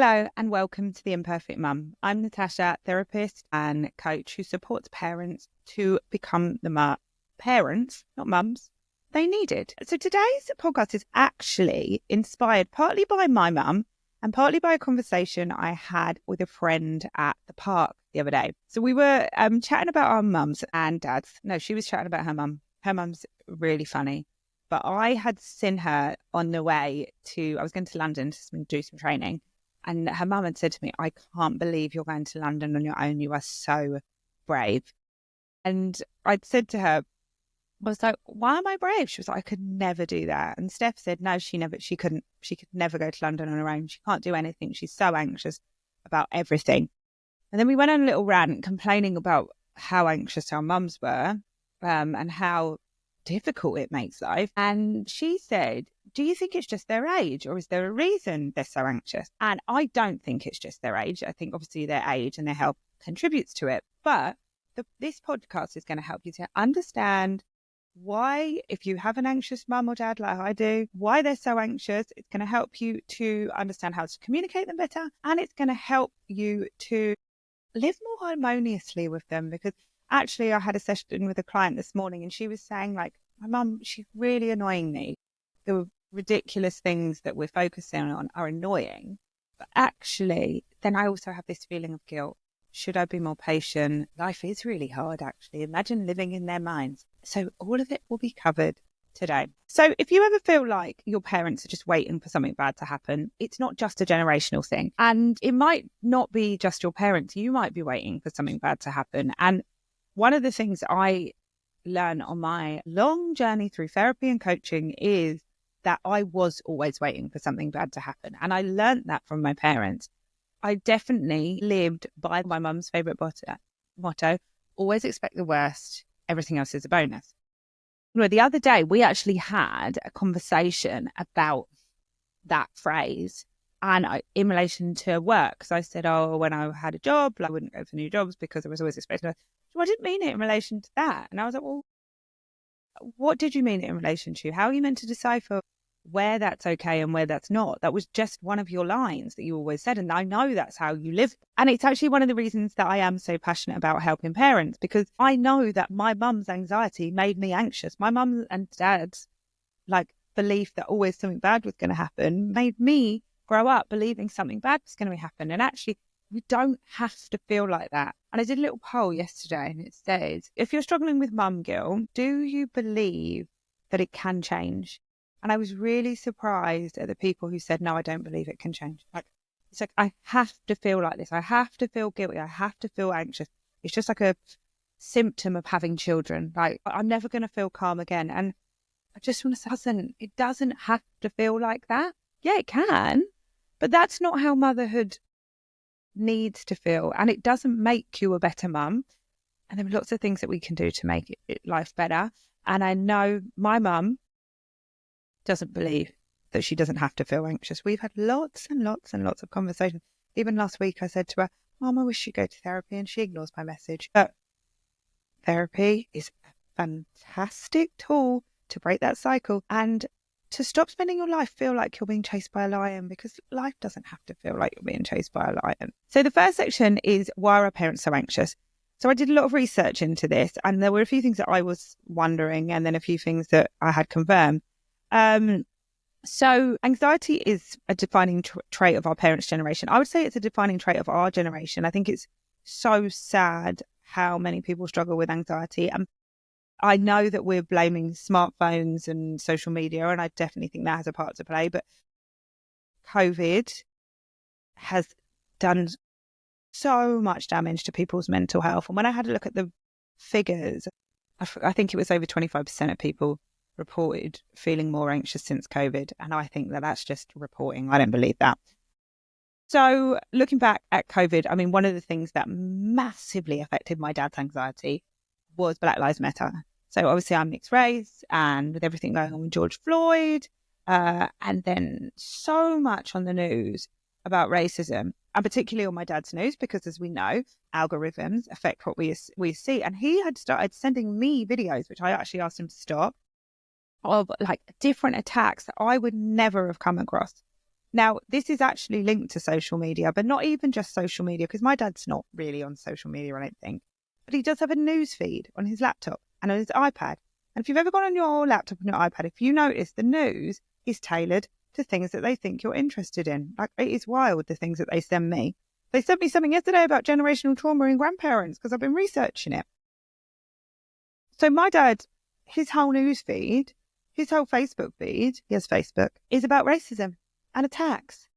Hello and welcome to the Imperfect Mum. I'm Natasha, therapist and coach who supports parents to become the parents, not mums, they needed. So today's podcast is actually inspired partly by my mum and partly by a conversation I had with a friend at the park the other day. So we were chatting about our mums and dads. No, she was chatting about her mum. Her mum's really funny. But I had seen her on the way I was going to London to do some training. And her mum had said to me, I can't believe you're going to London on your own. You are so brave. And I'd said to her, I was like, why am I brave? She was like, I could never do that. And Steph said, no, she could never go to London on her own. She can't do anything. She's so anxious about everything. And then we went on a little rant complaining about how anxious our mums were and how difficult it makes life. And she said, do you think it's just their age, or is there a reason they're so anxious? And I don't think it's just their age. I think obviously their age and their health contributes to it. But this podcast is going to help you to understand why, if you have an anxious mum or dad like I do, why they're so anxious. It's going to help you to understand how to communicate them better. And it's going to help you to live more harmoniously with them. Because actually I had a session with a client this morning and she was saying, like, my mum, she's really annoying me. The ridiculous things that we're focusing on are annoying. But actually, then I also have this feeling of guilt. Should I be more patient? Life is really hard, actually. Imagine living in their minds. So all of it will be covered today. So if you ever feel like your parents are just waiting for something bad to happen, it's not just a generational thing. And it might not be just your parents. You might be waiting for something bad to happen. And one of the things I learned on my long journey through therapy and coaching is that I was always waiting for something bad to happen. And I learned that from my parents. I definitely lived by my mum's favourite motto, always expect the worst, everything else is a bonus. You know, the other day, we actually had a conversation about that phrase and in relation to work. So I said, when I had a job, I wouldn't go for new jobs because I was always expecting. So I didn't mean it in relation to that. And I was like, well, what did you mean it in relation to? How are you meant to decipher where that's okay and where that's not? That was just one of your lines that you always said. And I know that's how you live. And it's actually one of the reasons that I am so passionate about helping parents, because I know that my mum's anxiety made me anxious. My mum and dad's belief that always something bad was going to happen made me grow up believing something bad was going to happen. And actually, we don't have to feel like that. And I did a little poll yesterday and it says, if you're struggling with mum guilt, do you believe that it can change? And I was really surprised at the people who said, no, I don't believe it can change. It's like, I have to feel like this. I have to feel guilty. I have to feel anxious. It's just like a symptom of having children. Like, I'm never going to feel calm again. And I just want to say, it doesn't have to feel like that. Yeah, it can. But that's not how motherhood needs to feel. And it doesn't make you a better mum. And there are lots of things that we can do to make life better. And I know my mum doesn't believe that she doesn't have to feel anxious. We've had lots and lots and lots of conversations. Even last week I said to her, Mum, I wish you'd go to therapy, and she ignores my message. But therapy is a fantastic tool to break that cycle and to stop spending your life feel like you're being chased by a lion, because life doesn't have to feel like you're being chased by a lion. So the first section is, why are our parents so anxious? So I did a lot of research into this, and there were a few things that I was wondering and then a few things that I had confirmed. So anxiety is a defining trait of our parents' generation. I would say it's a defining trait of our generation. I think it's so sad how many people struggle with anxiety. And I know that we're blaming smartphones and social media, and I definitely think that has a part to play. But COVID has done so much damage to people's mental health. And when I had a look at the figures, I think it was over 25% of people reported feeling more anxious since COVID. And I think that that's just reporting. I don't believe that. So looking back at COVID, I mean, one of the things that massively affected my dad's anxiety was Black Lives Matter. So obviously I'm mixed race, and with everything going on with George Floyd, and then so much on the news about racism, and particularly on my dad's news, because as we know, algorithms affect what we see. And he had started sending me videos, which I actually asked him to stop, of like different attacks that I would never have come across Now, this is actually linked to social media, but not even just social media, because my dad's not really on social media, I don't think. But he does have a news feed on his laptop and on his iPad. And if you've ever gone on your laptop and your iPad, if you notice, the news is tailored to things that they think you're interested in. Like, it is wild, the things that they send me. They sent me something yesterday about generational trauma in grandparents because I've been researching it. So my dad, his whole news feed, his whole Facebook feed, he has Facebook, is about racism and attacks.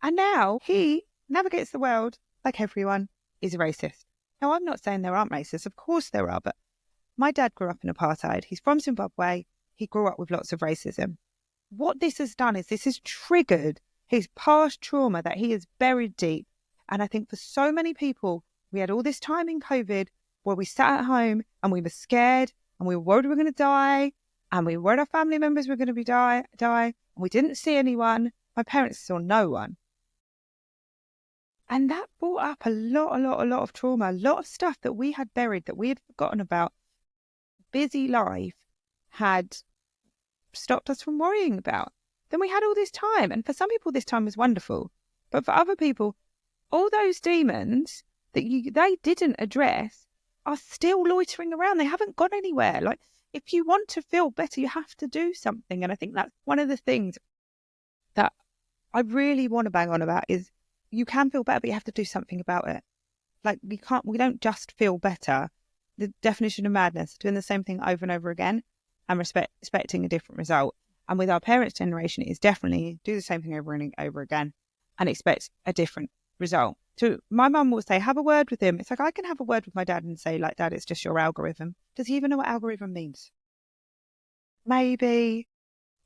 And now he navigates the world like everyone is racist. Now, I'm not saying there aren't racists. Of course there are. But my dad grew up in apartheid. He's from Zimbabwe. He grew up with lots of racism. What this has done is this has triggered his past trauma that he has buried deep. And I think for so many people, we had all this time in COVID where we sat at home and we were scared and we were worried we were going to die and we were worried our family members were going to die and we didn't see anyone. My parents saw no one. And that brought up a lot of trauma, a lot of stuff that we had buried, that we had forgotten about. Busy life had stopped us from worrying about. Then we had all this time. And for some people, this time was wonderful. But for other people, all those demons that they didn't address are still loitering around. They haven't gone anywhere. Like, if you want to feel better, you have to do something. And I think that's one of the things that I really want to bang on about is you can feel better, but you have to do something about it. Like, we don't just feel better. The definition of madness, doing the same thing over and over again and expecting a different result. And with our parents' generation, it is definitely do the same thing over and over again and expect a different result. So my mum will say, have a word with him. It's like, I can have a word with my dad and say, like, Dad, it's just your algorithm. Does he even know what algorithm means? Maybe.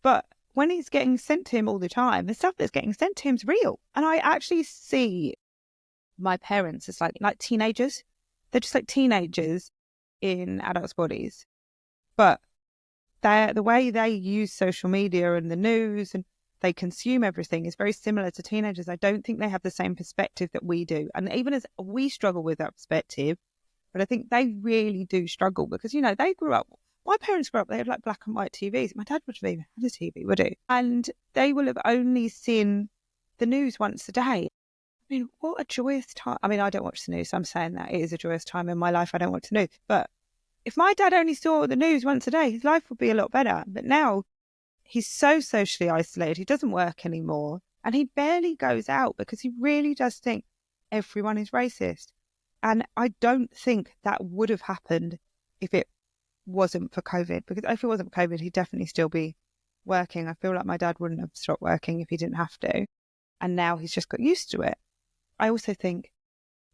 But when he's getting sent to him all the time, the stuff that's getting sent to him is real. And I actually see my parents as like teenagers. They're just like teenagers in adults' bodies. But the way they use social media and the news and they consume everything is very similar to teenagers. I don't think they have the same perspective that we do. And even as we struggle with that perspective, but I think they really do struggle because, you know, they grew up, my parents grew up, they had like black and white TVs. My dad wouldn't have even had a TV, would he? And they will have only seen the news once a day. I mean, what a joyous time. I mean, I don't watch the news. So I'm saying that it is a joyous time in my life. I don't watch the news. But if my dad only saw the news once a day, his life would be a lot better. But now he's so socially isolated. He doesn't work anymore. And he barely goes out because he really does think everyone is racist. And I don't think that would have happened if it wasn't for COVID. Because if it wasn't for COVID, he'd definitely still be working. I feel like my dad wouldn't have stopped working if he didn't have to. And now he's just got used to it. I also think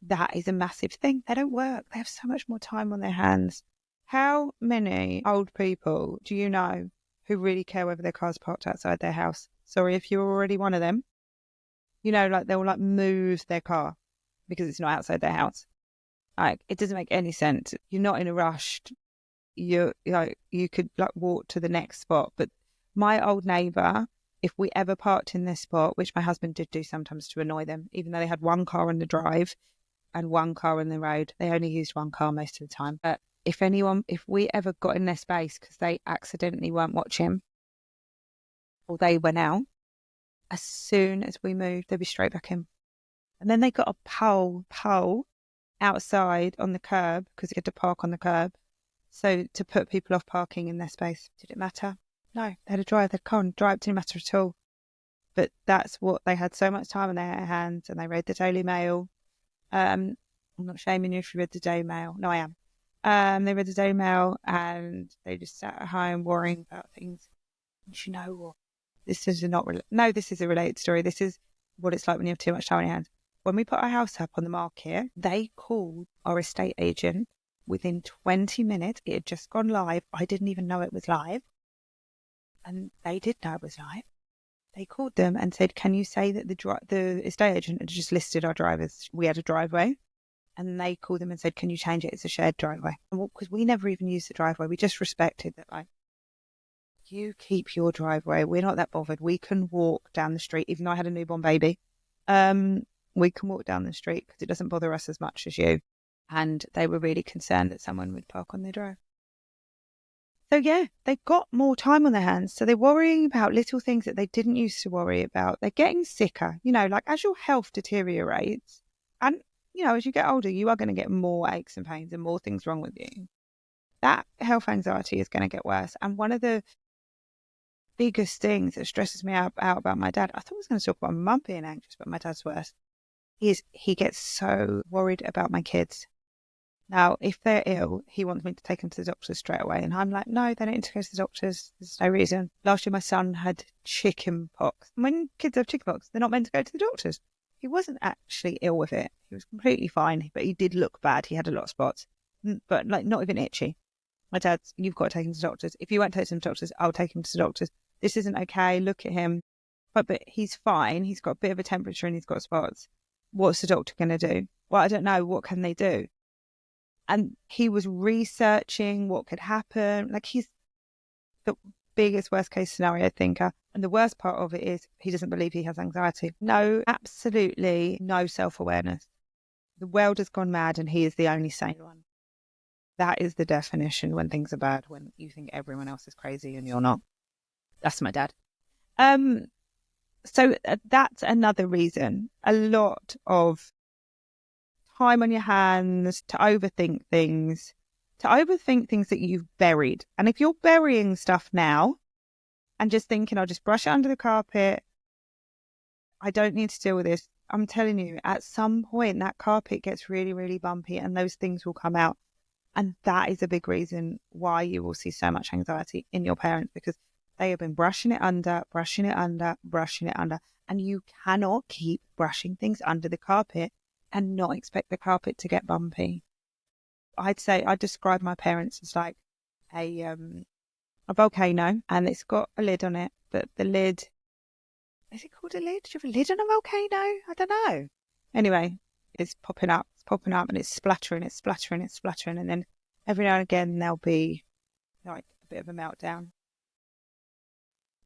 that is a massive thing. They don't work. They have so much more time on their hands. How many old people do you know who really care whether their car's parked outside their house? Sorry if you're already one of them. You know, like they'll like move their car because it's not outside their house. Like, it doesn't make any sense. You're not in a rush. You could like walk to the next spot. But my old neighbour, if we ever parked in this spot, which my husband did do sometimes to annoy them, even though they had one car on the drive and one car on the road, they only used one car most of the time. But if we ever got in their space because they accidentally weren't watching or they went out, as soon as we moved, they'd be straight back in. And then they got a pole outside on the curb because they had to park on the curb. So to put people off parking in their space. Did it matter? No, they had to drive their car and drive, didn't matter at all. But that's what they had, so much time on their hands, and they read the Daily Mail. I'm not shaming you if you read the Daily Mail. No, I am. They read the Daily Mail and they just sat at home worrying about things. And you know what? This is this is a related story. This is what it's like when you have too much time on your hands. When we put our house up on the market, they called our estate agent within 20 minutes. It had just gone live. I didn't even know it was live. And they did know it was live. They called them and said, can you say that the estate agent had just listed our drivers? We had a driveway. And they called them and said, can you change it? It's a shared driveway. Because we never even used the driveway. We just respected that, like, you keep your driveway. We're not that bothered. We can walk down the street, even though I had a newborn baby. We can walk down the street because it doesn't bother us as much as you. And they were really concerned that someone would park on their drive. So yeah, they've got more time on their hands. So they're worrying about little things that they didn't used to worry about. They're getting sicker, like as your health deteriorates and, as you get older, you are going to get more aches and pains and more things wrong with you. That health anxiety is going to get worse. And one of the biggest things that stresses me out about my dad, I thought I was going to talk about my mum being anxious, but my dad's worse, is he gets so worried about my kids. Now, if they're ill, he wants me to take them to the doctors straight away. And I'm like, no, they don't need to go to the doctors. There's no reason. Last year, my son had chicken pox. And when kids have chicken pox, they're not meant to go to the doctors. He wasn't actually ill with it. He was completely fine, but he did look bad. He had a lot of spots, but not even itchy. My dad's, you've got to take him to the doctors. If you won't take him to the doctors, I'll take him to the doctors. This isn't okay. Look at him. But he's fine. He's got a bit of a temperature and he's got spots. What's the doctor going to do? Well, I don't know. What can they do? And he was researching what could happen. Like, he's the biggest worst case scenario thinker. And the worst part of it is he doesn't believe he has anxiety. No, absolutely no self-awareness. The world has gone mad and he is the only sane one. That is the definition when things are bad, when you think everyone else is crazy and you're not. That's my dad. So that's another reason. A lot of time on your hands to overthink things that you've buried. And if you're burying stuff now and just thinking, I'll just brush it under the carpet, I don't need to deal with this. I'm telling you, at some point that carpet gets really, really bumpy and those things will come out. And that is a big reason why you will see so much anxiety in your parents, because they have been brushing it under. And you cannot keep brushing things under the carpet and not expect the carpet to get bumpy. I'd describe my parents as like a volcano, and it's got a lid on it, but the lid, is it called a lid? Do you have a lid on a volcano? I don't know. Anyway, it's popping up, and it's splattering, and then every now and again there'll be like a bit of a meltdown.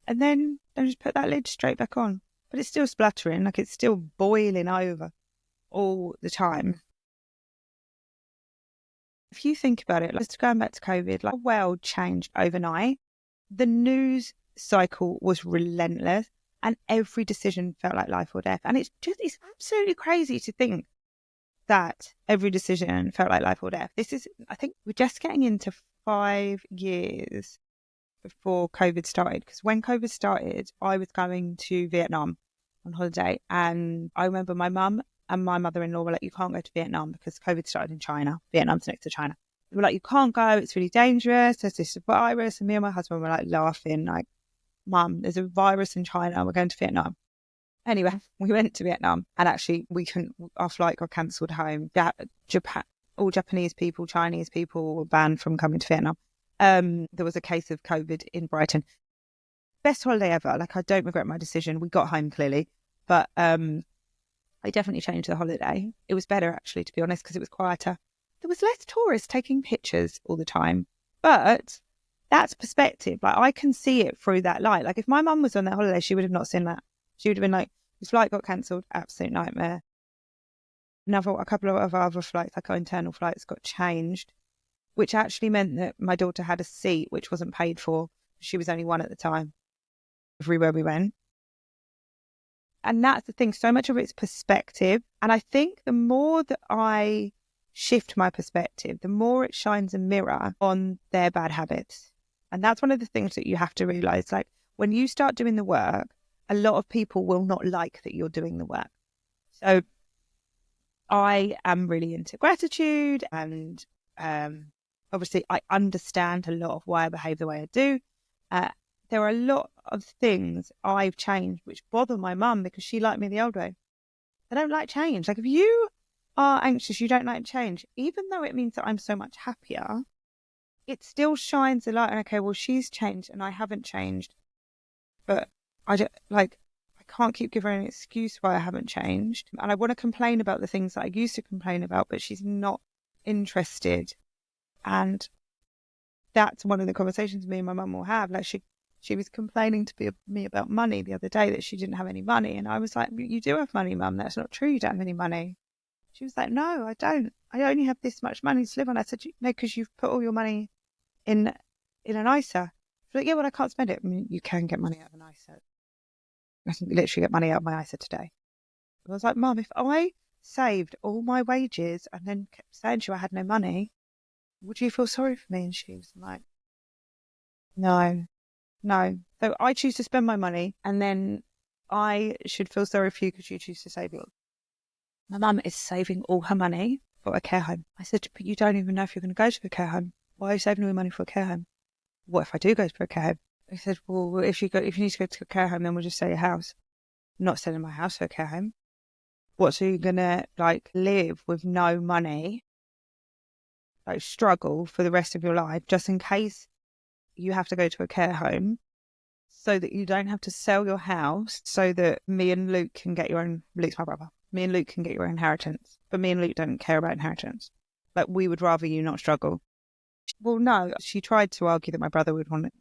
And then they'll just put that lid straight back on. But it's still splattering, like it's still boiling over all the time. If you think about it, just going back to COVID, like the world changed overnight. The news cycle was relentless and every decision felt like life or death. And it's absolutely crazy to think that every decision felt like life or death. I think we're just getting into 5 years before COVID started. Because when COVID started, I was going to Vietnam on holiday. And I remember my mum and my mother-in-law were like, you can't go to Vietnam because COVID started in China. Vietnam's next to China. They were like, you can't go. It's really dangerous. There's this virus. And me and my husband were like laughing, like, Mum, there's a virus in China. We're going to Vietnam. Anyway, we went to Vietnam and actually our flight got cancelled home. Japan, all Japanese people, Chinese people were banned from coming to Vietnam. There was a case of COVID in Brighton. Best holiday ever. Like, I don't regret my decision. We got home clearly, but I definitely changed the holiday. It was better, actually, to be honest, because it was quieter. There was less tourists taking pictures all the time, but that's perspective. Like, I can see it through that light. Like, if my mum was on that holiday, she would have not seen that. She would have been like, the flight got cancelled, absolute nightmare. A couple of other flights, like our internal flights, got changed, which actually meant that my daughter had a seat which wasn't paid for. She was only one at the time, everywhere we went. And that's the thing, so much of it's perspective. And I think the more that I shift my perspective, the more it shines a mirror on their bad habits. And that's one of the things that you have to realize. Like, when you start doing the work, a lot of people will not like that you're doing the work. So I am really into gratitude, and obviously I understand a lot of why I behave the way I do. There are a lot of things I've changed which bother my mum because she liked me the old way. I don't like change. Like, if you are anxious, you don't like change, even though it means that I'm so much happier, it still shines a light. And okay, well, she's changed and I haven't changed, but I can't keep giving her an excuse why I haven't changed. And I want to complain about the things that I used to complain about, but she's not interested. And that's one of the conversations me and my mum will have. Like, she was complaining to me about money the other day, that she didn't have any money. And I was like, you do have money, Mum. That's not true. You don't have any money. She was like, no, I don't. I only have this much money to live on. I said, no, because you've put all your money in in an ISA. She's like, yeah, well, I can't spend it. I mean, you can get money out of an ISA. I can literally get money out of my ISA today. I was like, Mum, if I saved all my wages and then kept saying to you I had no money, would you feel sorry for me? And she was like, no. So I choose to spend my money and then I should feel sorry for you because you choose to save yours. My mum is saving all her money for a care home. I said, but you don't even know if you're going to go to a care home. Why are you saving all your money for a care home? What if I do go to a care home? I said, well, if you need to go to a care home, then we'll just sell your house. I'm not selling my house for a care home. What, so you're going to live with no money, struggle for the rest of your life just in case you have to go to a care home so that you don't have to sell your house so that me and Luke can get your own, Luke's my brother, me and Luke can get your inheritance. But me and Luke don't care about inheritance. We would rather you not struggle. Well, no, she tried to argue that my brother would want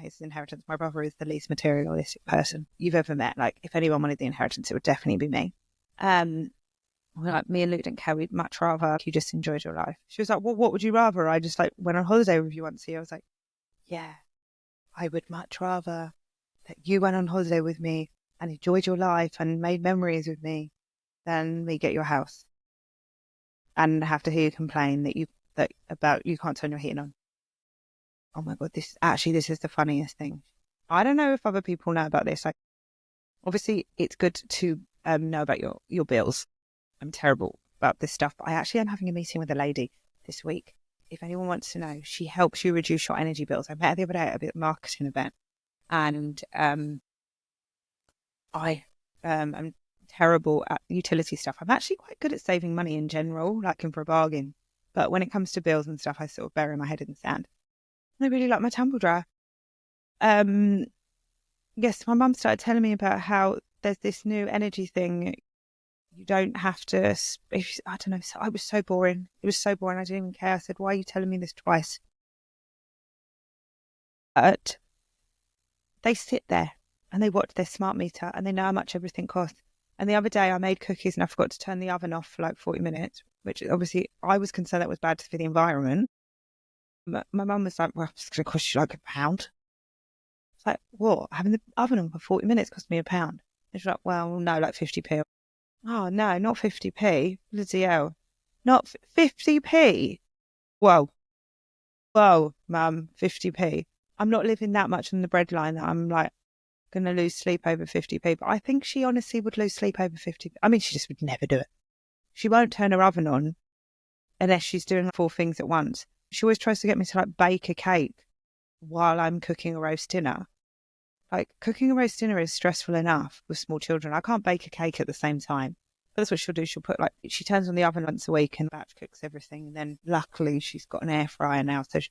his inheritance. My brother is the least materialistic person you've ever met. If anyone wanted the inheritance, it would definitely be me. Me and Luke didn't care. We'd much rather you just enjoyed your life. She was like, well, what would you rather? I just went on holiday with you once a year. I was like, yeah, I would much rather that you went on holiday with me and enjoyed your life and made memories with me than me get your house and have to hear you complain that you can't turn your heating on. Oh my God, this is the funniest thing. I don't know if other people know about this. Obviously it's good to know about your bills. I'm terrible about this stuff, but I actually am having a meeting with a lady this week. If anyone wants to know, she helps you reduce your energy bills. I met her the other day at a marketing event, and I am terrible at utility stuff. I'm actually quite good at saving money in general, looking for a bargain. But when it comes to bills and stuff, I sort of bury my head in the sand. And I really like my tumble dryer. Yes, my mum started telling me about how there's this new energy thing. You don't have to, I don't know, it was so boring. It was so boring. I didn't even care. I said, why are you telling me this twice? But they sit there and they watch their smart meter and they know how much everything costs. And the other day I made cookies and I forgot to turn the oven off for 40 minutes, which obviously I was concerned that was bad for the environment. But my mum was like, well, it's going to cost you £1. It's like, what? Having the oven on for 40 minutes cost me £1. And she's like, well, no, 50p. Oh, no, not 50p. Bloody hell. Not 50p. Whoa, Mum, 50p. I'm not living that much on the breadline that I'm going to lose sleep over 50p. But I think she honestly would lose sleep over 50p. I mean, she just would never do it. She won't turn her oven on unless she's doing 4 things at once. She always tries to get me to bake a cake while I'm cooking a roast dinner. Cooking a roast dinner is stressful enough with small children. I can't bake a cake at the same time. But that's what she'll do. She'll put she turns on the oven once a week and batch cooks everything. And then luckily she's got an air fryer now. So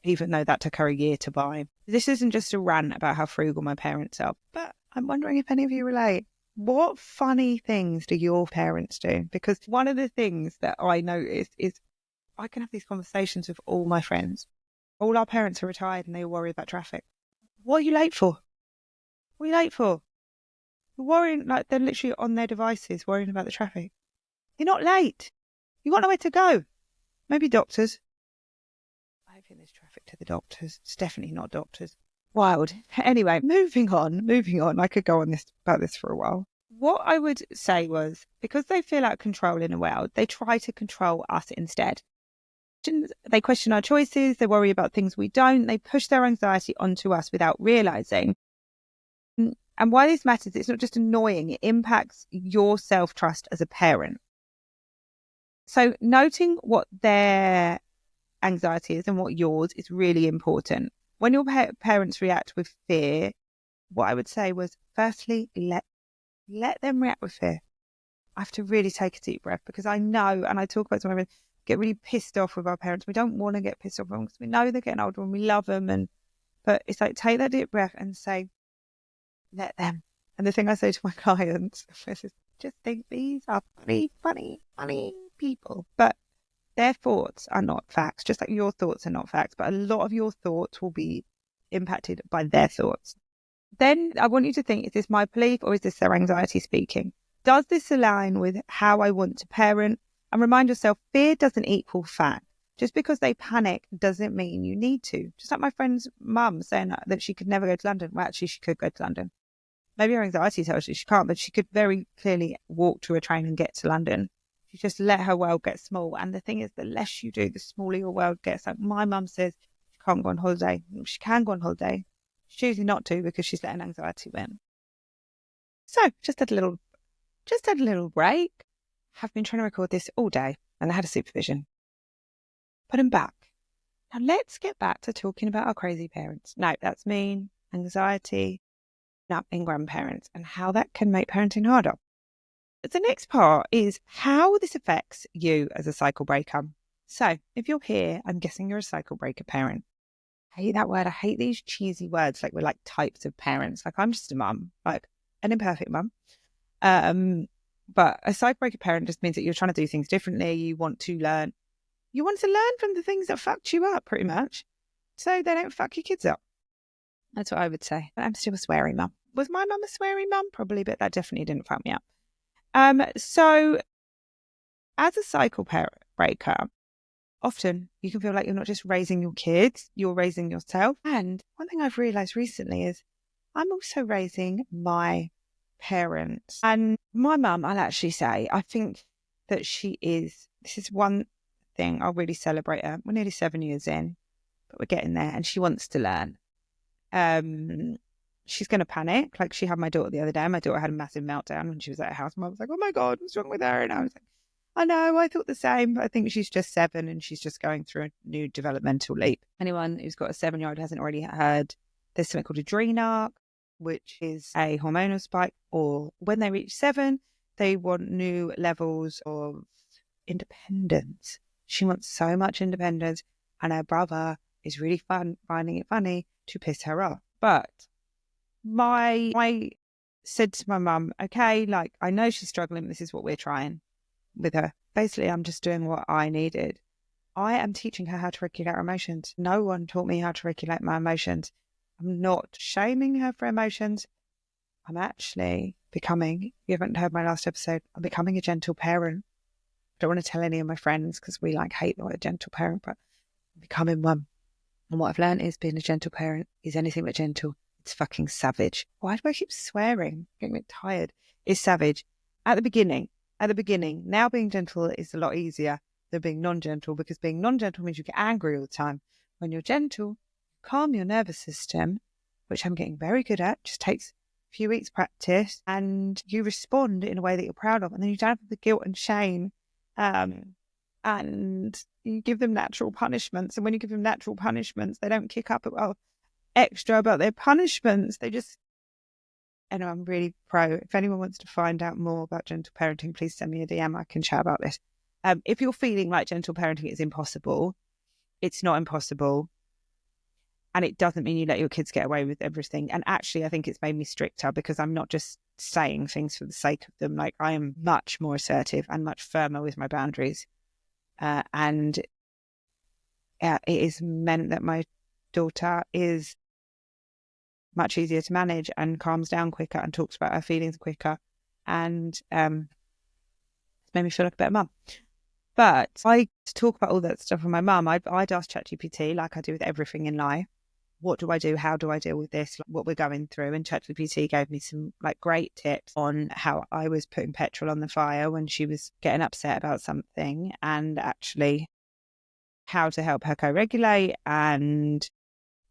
even though that took her a year to buy. This isn't just a rant about how frugal my parents are, but I'm wondering if any of you relate. What funny things do your parents do? Because one of the things that I noticed is I can have these conversations with all my friends. All our parents are retired and they worry about traffic. What are you late for? What are you late for? You're worrying, they're literally on their devices worrying about the traffic. You're not late. You've got nowhere to go. Maybe doctors. I don't think there's traffic to the doctors. It's definitely not doctors. Wild. Anyway, moving on. I could go on about this for a while. What I would say was, because they feel out of control in a world, they try to control us instead. They question our choices. They worry about things we don't. They push their anxiety onto us without realising. And why this matters, it's not just annoying, it impacts your self-trust as a parent. So noting what their anxiety is and what yours is really important. When your parents react with fear, what I would say was, firstly, let them react with fear. I have to really take a deep breath, because I know, and I talk about something, get really pissed off with our parents. We don't want to get pissed off with them because we know they're getting older and we love them. But it's take that deep breath and say, let them. And the thing I say to my clients is, just think these are funny people. But their thoughts are not facts, just like your thoughts are not facts. But a lot of your thoughts will be impacted by their thoughts. Then I want you to think, is this my belief or is this their anxiety speaking? Does this align with how I want to parent? And remind yourself, fear doesn't equal fact. Just because they panic doesn't mean you need to. Just like my friend's mum saying that she could never go to London. Well, actually, she could go to London. Maybe her anxiety tells you she can't, but she could very clearly walk to a train and get to London. You just let her world get small. And the thing is, the less you do, the smaller your world gets. Like my mum says she can't go on holiday. She can go on holiday. She's choosing not to because she's letting anxiety win. So just had a little break. Have been trying to record this all day and I had a supervision. But I'm back. Now let's get back to talking about our crazy parents. No, that's mean, anxiety, napping grandparents and how that can make parenting harder. The next part is how this affects you as a cycle breaker. So if you're here, I'm guessing you're a cycle breaker parent. I hate that word. I hate these cheesy words like we're like types of parents. Like I'm just a mum, like an imperfect mum. But a cycle breaker parent just means that you're trying to do things differently. You want to learn from the things that fucked you up pretty much. So they don't fuck your kids up. That's what I would say. But I'm still a sweary mum. Was my mum a sweary mum? Probably, but that definitely didn't fuck me up. So as a cycle breaker, often you can feel like you're not just raising your kids, you're raising yourself. And one thing I've realized recently is I'm also raising my parents. And my mum, I'll actually say, I think that this is one thing I'll really celebrate her. We're nearly 7 years in, but we're getting there and she wants to learn. She's going to panic. Like she had my daughter the other day. My daughter had a massive meltdown when she was at her house. Mum was like, oh my God, what's wrong with her? And I was like, I know, I thought the same. But I think she's just 7 and she's just going through a new developmental leap. Anyone who's got a 7-year-old hasn't already heard, there's something called adrenarche, which is a hormonal spike, or when they reach 7, they want new levels of independence. She wants so much independence and her brother is really finding it funny to piss her off. But I said to my mum, okay, like I know she's struggling, this is what we're trying with her. Basically, I'm just doing what I needed. I am teaching her how to regulate her emotions. No one taught me how to regulate my emotions. I'm not shaming her for emotions. I'm actually becoming, you haven't heard my last episode, I'm becoming a gentle parent. I don't want to tell any of my friends because we like hate the word gentle parent, but I'm becoming one. And what I've learned is being a gentle parent is anything but gentle. It's fucking savage. Why do I keep swearing? I'm getting a bit tired. It's savage. At the beginning, now being gentle is a lot easier than being non-gentle because being non-gentle means you get angry all the time. When you're gentle, calm your nervous system, which I'm getting very good at, just takes a few weeks practice, and you respond in a way that you're proud of. And then you don't have the guilt and shame. And you give them natural punishments. And when you give them natural punishments, they don't kick up extra about their punishments. They just, and I'm really pro. If anyone wants to find out more about gentle parenting, please send me a DM. I can chat about this. If you're feeling like gentle parenting is impossible, it's not impossible. And it doesn't mean you let your kids get away with everything. And actually, I think it's made me stricter because I'm not just saying things for the sake of them. Like I am much more assertive and much firmer with my boundaries. And it is meant that my daughter is much easier to manage and calms down quicker and talks about her feelings quicker. And it's made me feel like a better mum. But I talk about all that stuff with my mum. I'd ask ChatGPT, like I do with everything in life. What do I do? How do I deal with this? Like, what we're going through. And ChatGPT gave me some like great tips on how I was putting petrol on the fire when she was getting upset about something, and actually how to help her co-regulate. And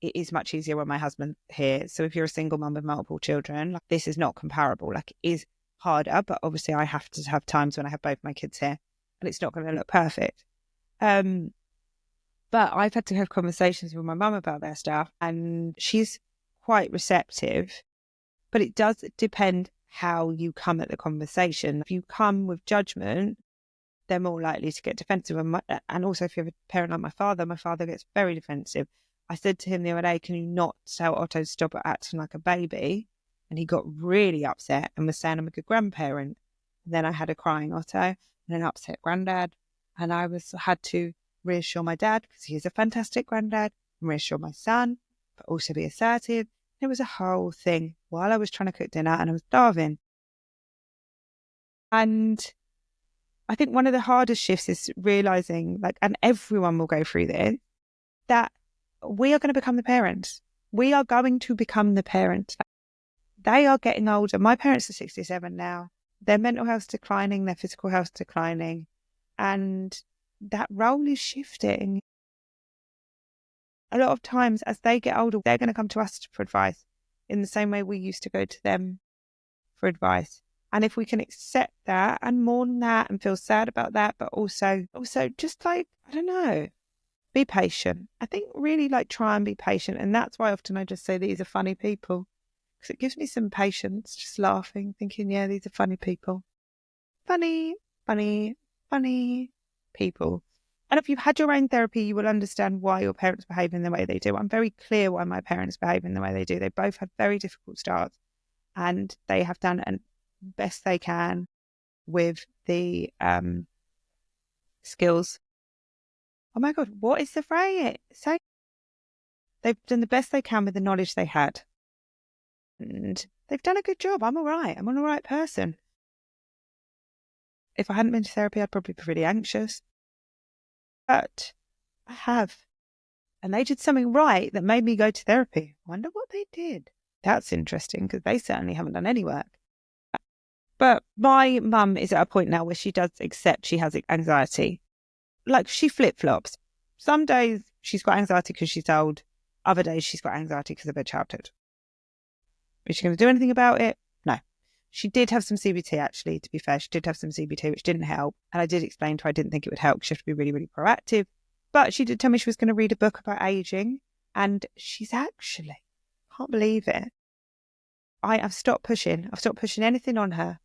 it is much easier when my husband's here. So if you're a single mum with multiple children, like, this is not comparable. Like it is harder, but obviously I have to have times when I have both my kids here and it's not going to look perfect. But I've had to have conversations with my mum about their stuff and she's quite receptive, but it does depend how you come at the conversation. If you come with judgment, they're more likely to get defensive. And also if you have a parent like my father gets very defensive. I said to him the other day, can you not tell Otto to stop acting like a baby? And he got really upset and was saying I'm a good grandparent. And then I had a crying Otto and an upset granddad. And I had to reassure my dad because he is a fantastic granddad, and reassure my son, but also be assertive. It was a whole thing while I was trying to cook dinner and I was starving. And I think one of the hardest shifts is realizing, like, and everyone will go through this, that we are going to become the parents. We are going to become the parents. They are getting older. My parents are 67 now. Their mental health's declining, their physical health's declining, and that role is shifting. A lot of times as they get older, they're going to come to us for advice in the same way we used to go to them for advice. And if we can accept that and mourn that and feel sad about that, but also just like, I don't know, be patient. I think really like try and be patient. And that's why often I just say these are funny people, because it gives me some patience, just laughing, thinking, yeah, these are funny people. Funny, funny, funny people. And if you've had your own therapy, you will understand why your parents behave in the way they do. I'm very clear why my parents behave in the way they do. They both had very difficult starts, and they have done the best they can with the skills. Oh my God, what is the phrase? Say, they've done the best they can with the knowledge they had. And they've done a good job. I'm all right. I'm an all right person. If I hadn't been to therapy, I'd probably be really anxious. But I have. And they did something right that made me go to therapy. I wonder what they did. That's interesting, because they certainly haven't done any work. But my mum is at a point now where she does accept she has anxiety. Like, she flip-flops. Some days she's got anxiety because she's old. Other days she's got anxiety because of her childhood. Is she going to do anything about it? No. She did have some CBT, actually, to be fair. She did have some CBT, which didn't help. And I did explain to her I didn't think it would help. She had to be really, really proactive. But she did tell me she was going to read a book about aging. And she's actually, can't believe it, I've stopped pushing. I've stopped pushing anything on her.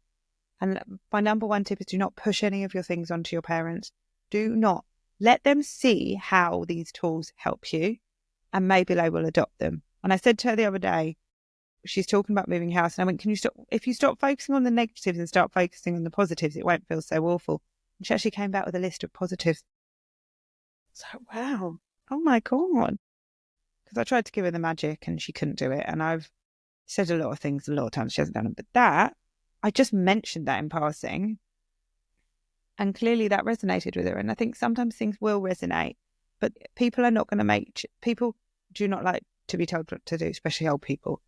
And my number one tip is do not push any of your things onto your parents. Do not. Let them see how these tools help you, and maybe they will adopt them. And I said to her the other day, she's talking about moving house, and I went, can you stop? If you stop focusing on the negatives and start focusing on the positives, it won't feel so awful. And she actually came back with a list of positives. So, wow. Oh my God. Because I tried to give her the magic and she couldn't do it. And I've said a lot of things a lot of times she hasn't done them. But that, I just mentioned that in passing. And clearly that resonated with her. And I think sometimes things will resonate, but people are not going to people do not like to be told what to do, especially old people.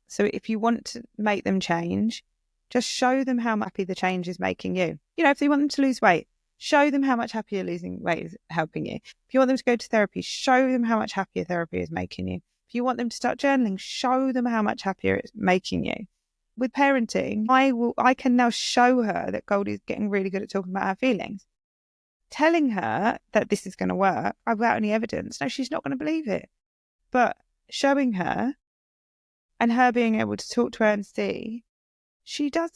So if you want to make them change, just show them how happy the change is making you. You know, if they want them to lose weight, show them how much happier losing weight is helping you. If you want them to go to therapy, show them how much happier therapy is making you. If you want them to start journaling, show them how much happier it's making you. With parenting, I can now show her that Goldie is getting really good at talking about her feelings. Telling her that this is going to work without any evidence, no, she's not going to believe it. But showing her and her being able to talk to her and see, she does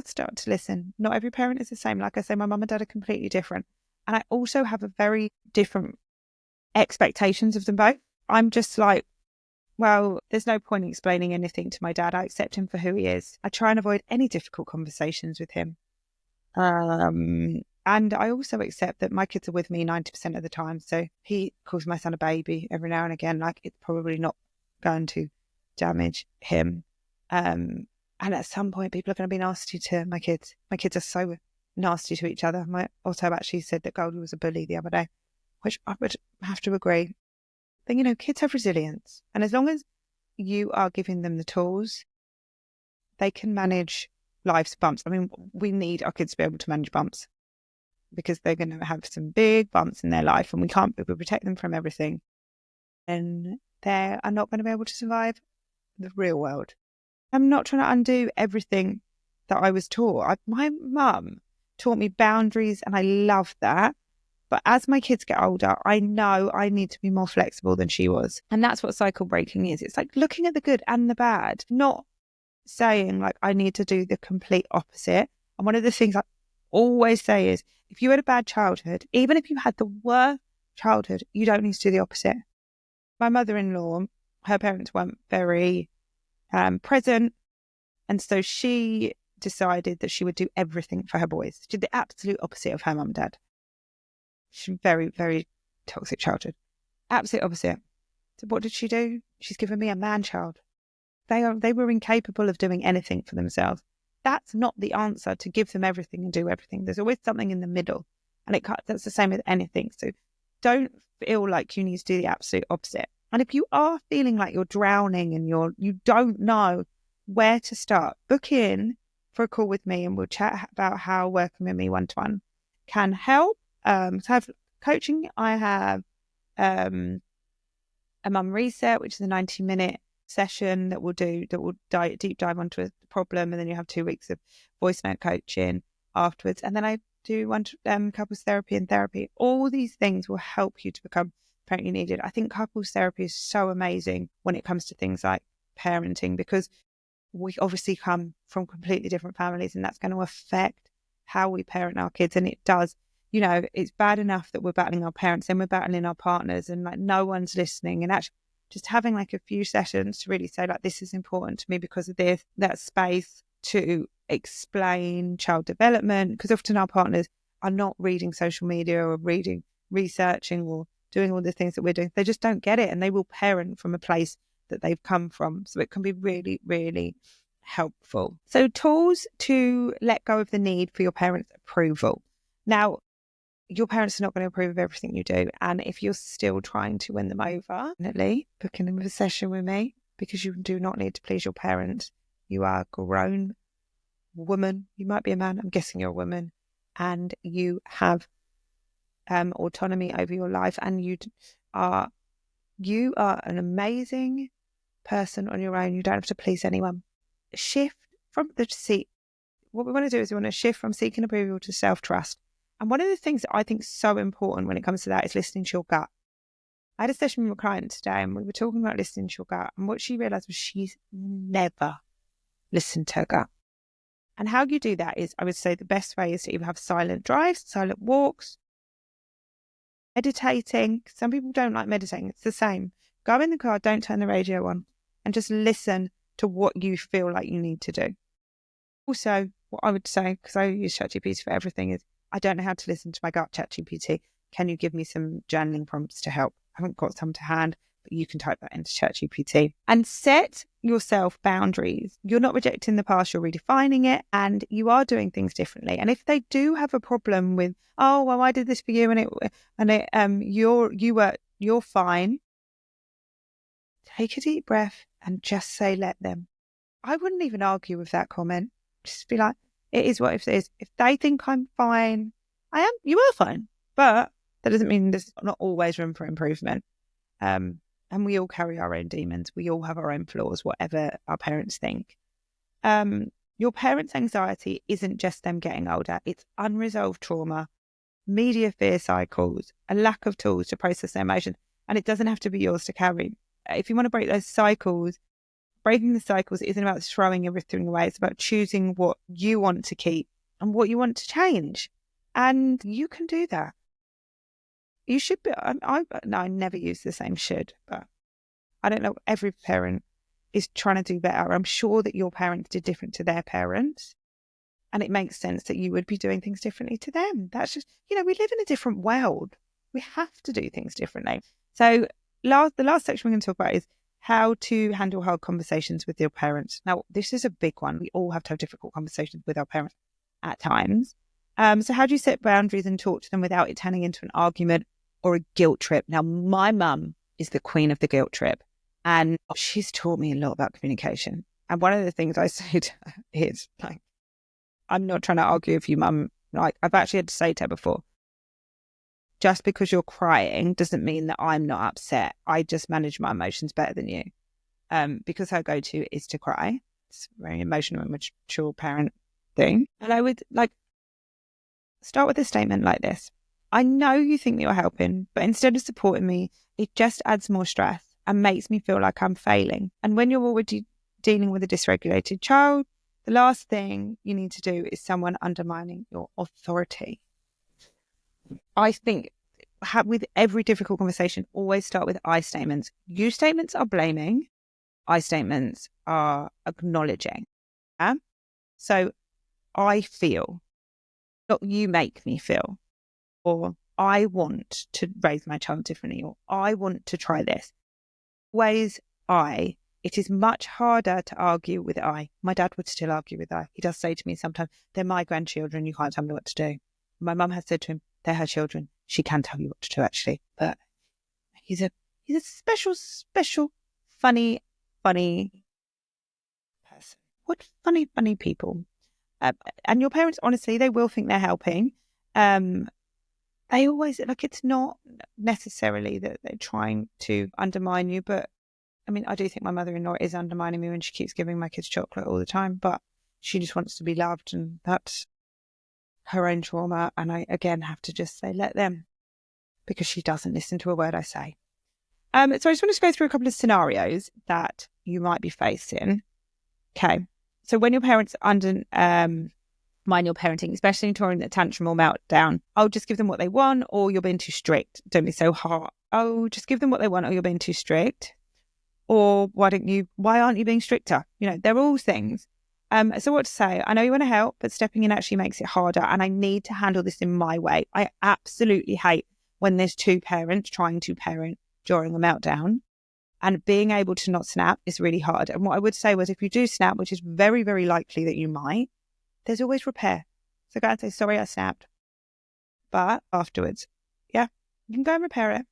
start to listen. Not every parent is the same. Like I say, my mum and dad are completely different. And I also have a very different expectations of them both. I'm just like, well, there's no point in explaining anything to my dad. I accept him for who he is. I try and avoid any difficult conversations with him. And I also accept that my kids are with me 90% of the time. So he calls my son a baby every now and again. Like, it's probably not going to damage him. And at some point, people are going to be nasty to my kids. My kids are so nasty to each other. My Otto actually said that Goldie was a bully the other day, which I would have to agree. But, you know, kids have resilience. And as long as you are giving them the tools, they can manage life's bumps. I mean, we need our kids to be able to manage bumps, because they're going to have some big bumps in their life, and we protect them from everything. And they are not going to be able to survive the real world. I'm not trying to undo everything that I was taught. My mum taught me boundaries, and I love that. But as my kids get older, I know I need to be more flexible than she was. And that's what cycle breaking is. It's like looking at the good and the bad, not saying like I need to do the complete opposite. And one of the things I always say is, if you had a bad childhood, even if you had the worst childhood, you don't need to do the opposite. My mother-in-law, her parents weren't very present. And so she decided that she would do everything for her boys. She did the absolute opposite of her mum and dad. She's very, very toxic childhood. Absolute opposite. So what did she do? She's given me a man-child. They were incapable of doing anything for themselves. that's not the answer to give them everything and do everything. There's always something in the middle. And that's the same with anything. So don't feel like you need to do the absolute opposite. And if you are feeling like you're drowning and you don't know where to start, book in for a call with me and we'll chat about how working with me one-to-one can help. To have coaching, I have a mum reset, which is a 90-minute session that we'll deep dive onto a problem, and then you have 2 weeks of voice note coaching afterwards. And then I do couples therapy and therapy. All these things will help you to become parent you needed. I think couples therapy is so amazing when it comes to things like parenting, because we obviously come from completely different families, and that's going to affect how we parent our kids. And it does, it's bad enough that we're battling our parents, then we're battling our partners, and like no one's listening. And actually just having like a few sessions to really say like, this is important to me because of this, that space to explain child development, because often our partners are not reading social media or researching or doing all the things that we're doing. They just don't get it, and they will parent from a place that they've come from. So it can be really, really helpful. So tools to let go of the need for your parents' approval. Now, your parents are not going to approve of everything you do. And if you're still trying to win them over, definitely book in a session with me, because you do not need to please your parents. You are a grown woman. You might be a man. I'm guessing you're a woman. And you have autonomy over your life. And you are an amazing person on your own. You don't have to please anyone. Shift from the seat. What we want to do is we want to shift from seeking approval to self-trust. And one of the things that I think is so important when it comes to that is listening to your gut. I had a session with a client today and we were talking about listening to your gut. And what she realized was she's never listened to her gut. And how you do that is, I would say the best way is to either have silent drives, silent walks, meditating. Some people don't like meditating. It's the same. Go in the car, don't turn the radio on, and just listen to what you feel like you need to do. Also, what I would say, because I use ChatGPT for everything, is I don't know how to listen to my gut. ChatGPT, can you give me some journaling prompts to help? I haven't got some to hand, but you can type that into ChatGPT. And set yourself boundaries. You're not rejecting the past, you're redefining it, and you are doing things differently. And if they do have a problem with, oh, well, I did this for you you're fine, take a deep breath and just say, let them. I wouldn't even argue with that comment. Just be like, it is what it is. If they think I'm fine, I am. You are fine. But that doesn't mean there's not always room for improvement. And we all carry our own demons. We all have our own flaws, whatever our parents think. Your parents' anxiety isn't just them getting older. It's unresolved trauma, media fear cycles, a lack of tools to process their emotions. And it doesn't have to be yours to carry. If you want to break those cycles, breaking the cycles isn't about throwing everything away. It's about choosing what you want to keep and what you want to change. And you can do that. You should be, I never use the same should, but I don't know. Every parent is trying to do better. I'm sure that your parents did different to their parents. And it makes sense that you would be doing things differently to them. That's just, we live in a different world. We have to do things differently. So the last section we're going to talk about is how to handle hard conversations with your parents. Now, this is a big one. We all have to have difficult conversations with our parents at times. So how do you set boundaries and talk to them without it turning into an argument or a guilt trip? Now, my mum is the queen of the guilt trip, and she's taught me a lot about communication. And one of the things I say to her is, like, I'm not trying to argue with you, Mum. Like, I've actually had to say to her before, just because you're crying doesn't mean that I'm not upset. I just manage my emotions better than you. Because her go-to is to cry. It's a very emotional and mature parent thing. And I would start with a statement like this. I know you think that you're helping, but instead of supporting me, it just adds more stress and makes me feel like I'm failing. And when you're already dealing with a dysregulated child, the last thing you need to do is someone undermining your authority. I think with every difficult conversation, always start with I statements. You statements are blaming. I statements are acknowledging. Yeah? So I feel, not you make me feel, or I want to raise my child differently, or I want to try this. Always I It is much harder to argue with I. My dad would still argue with I. He does say to me sometimes, they're my grandchildren, you can't tell me what to do. My mum has said to him, they're her children. She can tell you what to do, actually. But he's a special, funny person. What funny people. And your parents, honestly, they will think they're helping. They always, it's not necessarily that they're trying to undermine you, but I mean, I do think my mother-in-law is undermining me when she keeps giving my kids chocolate all the time, but she just wants to be loved, and that's her own trauma. And I, again, have to just say, let them, because she doesn't listen to a word I say. So I just want to go through a couple of scenarios that you might be facing. Okay. So when your parents mind your parenting, especially during the tantrum or meltdown, oh, just give them what they want, or you're being too strict. Don't be so hard. Oh, just give them what they want, or you're being too strict. Or why aren't you being stricter? They're all things. So what to say? I know you want to help, but stepping in actually makes it harder. And I need to handle this in my way. I absolutely hate when there's two parents trying to parent during a meltdown, and being able to not snap is really hard. And what I would say was, if you do snap, which is very, very likely that you might, there's always repair. So go and say, sorry, I snapped. But afterwards, you can go and repair it.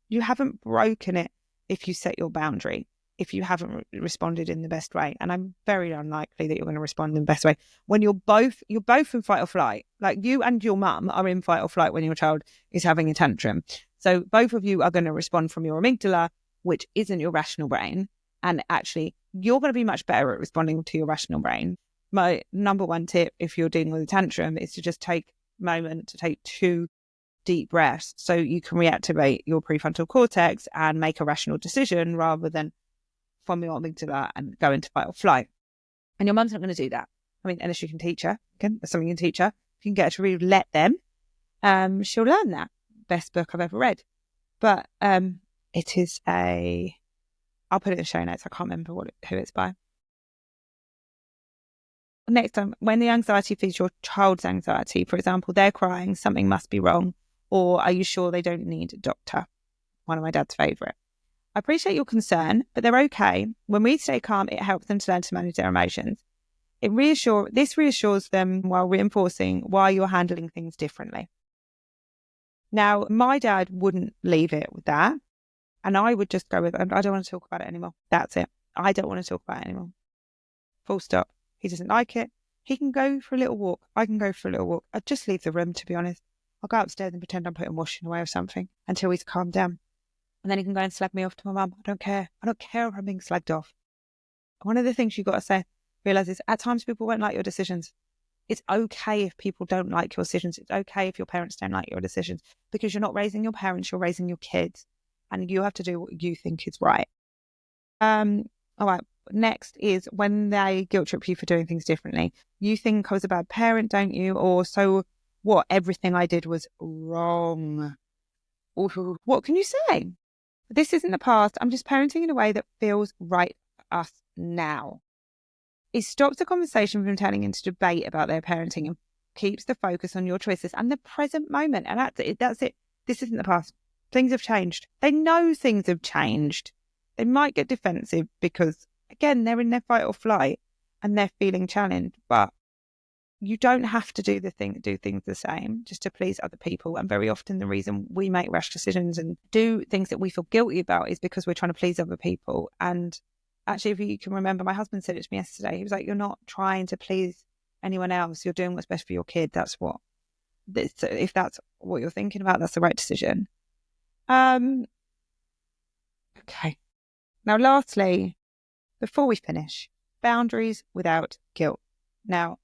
You haven't broken it if you set your boundary, if you haven't responded in the best way. And I'm very unlikely that you're going to respond in the best way. When you're both in fight or flight, like you and your mum are in fight or flight when your child is having a tantrum. So both of you are going to respond from your amygdala, which isn't your rational brain. And actually, you're going to be much better at responding to your rational brain. My number one tip, if you're dealing with a tantrum, is to just take a moment to take 2 deep breaths so you can reactivate your prefrontal cortex and make a rational decision rather than from your amygdala and go into fight or flight. And your mum's not going to do that. I mean, unless you can teach her. Okay, that's something you can teach her. If you can get her to really let them, she'll learn that. Best book I've ever read. But it is I'll put it in the show notes. I can't remember who it's by. Next time, when the anxiety feeds your child's anxiety, for example, they're crying, something must be wrong, or are you sure they don't need a doctor? One of my dad's favourite. I appreciate your concern, but they're okay. When we stay calm, it helps them to learn to manage their emotions. This reassures them while reinforcing why you're handling things differently. Now, my dad wouldn't leave it with that, and I would just go with, I don't want to talk about it anymore. That's it. I don't want to talk about it anymore. Full stop. He doesn't like it. He can go for a little walk. I can go for a little walk. I'd just leave the room, to be honest. I'll go upstairs and pretend I'm putting washing away or something until he's calmed down. And then he can go and slag me off to my mum. I don't care. I don't care if I'm being slagged off. One of the things you've got to realise is at times people won't like your decisions. It's okay if people don't like your decisions. It's okay if your parents don't like your decisions, because you're not raising your parents, you're raising your kids. And you have to do what you think is right. All right. Next is when they guilt trip you for doing things differently. You think I was a bad parent, don't you? Or so what? Everything I did was wrong. Ooh, what can you say? This isn't the past. I'm just parenting in a way that feels right for us now. It stops the conversation from turning into debate about their parenting and keeps the focus on your choices and the present moment. And that's it. This isn't the past. Things have changed. They know things have changed. They might get defensive because, again, they're in their fight or flight and they're feeling challenged. But you don't have to do things the same just to please other people. And very often the reason we make rash decisions and do things that we feel guilty about is because we're trying to please other people. And actually, if you can remember, my husband said it to me yesterday. He was like, you're not trying to please anyone else. You're doing what's best for your kid. If that's what you're thinking about, that's the right decision. Okay. Now, lastly, before we finish, boundaries without guilt. Now,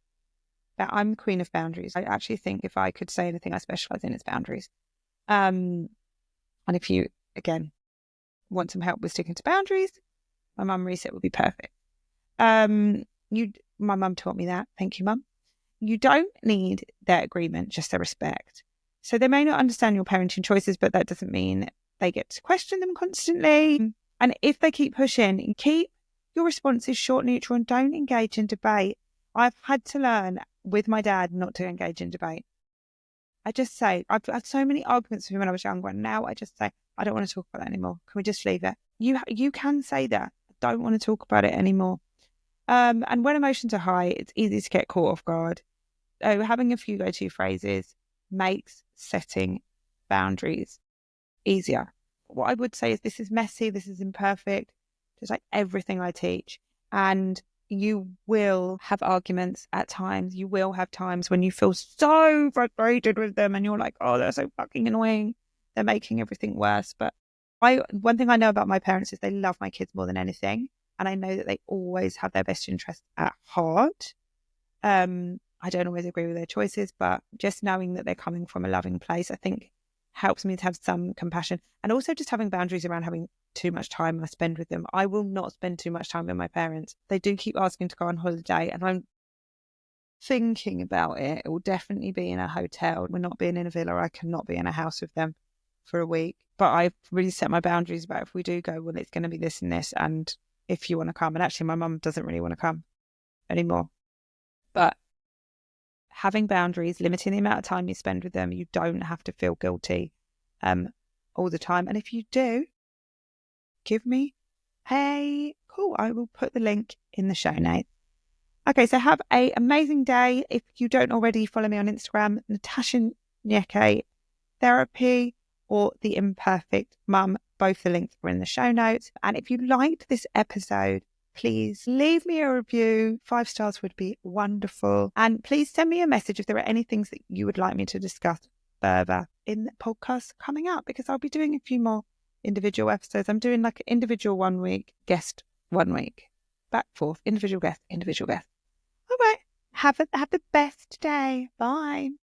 I'm the queen of boundaries. I actually think if I could say anything I specialise in, it's boundaries. And if you, again, want some help with sticking to boundaries, my mum reset would be perfect. My mum taught me that. Thank you, mum. You don't need their agreement, just their respect. So they may not understand your parenting choices, but that doesn't mean they get to question them constantly. And if they keep pushing, keep your responses short, neutral, and don't engage in debate. I've had to learn with my dad not to engage in debate. I just say, I've had so many arguments with him when I was younger, and now I just say, I don't want to talk about that anymore. Can we just leave it? You can say that. don't want to talk about it anymore. And when emotions are high, it's easy to get caught off guard. So having a few go-to phrases makes setting boundaries easier. What I would say is this is messy, this is imperfect, just like everything I teach. And you will have arguments at times. You will have times when you feel so frustrated with them and you're like, oh, they're so fucking annoying. They're making everything worse. But one thing I know about my parents is they love my kids more than anything. And I know that they always have their best interests at heart. I don't always agree with their choices, but just knowing that they're coming from a loving place, I think helps me to have some compassion. And also just having boundaries around having too much time I spend with them. I will not spend too much time with my parents. They do keep asking to go on holiday and I'm thinking about it. It will definitely be in a hotel. We're not being in a villa. I cannot be in a house with them for a week. But I've really set my boundaries about if we do go, well, it's going to be this and this. And if you want to come, and actually my mum doesn't really want to come anymore. But having boundaries, limiting the amount of time you spend with them, you don't have to feel guilty all the time. And if you do, give me a call. I will put the link in the show notes. Okay, so have an amazing day. If you don't already, follow me on Instagram, Natasha Nyeke Therapy or The Imperfect Mum. Both the links are in the show notes. And if you liked this episode, please leave me a review. 5 stars would be wonderful. And please send me a message if there are any things that you would like me to discuss further in the podcast coming up, because I'll be doing a few more individual episodes. I'm doing like an individual 1 week, guest 1 week, back forth, individual guest, individual guest. All right. Have the best day. Bye.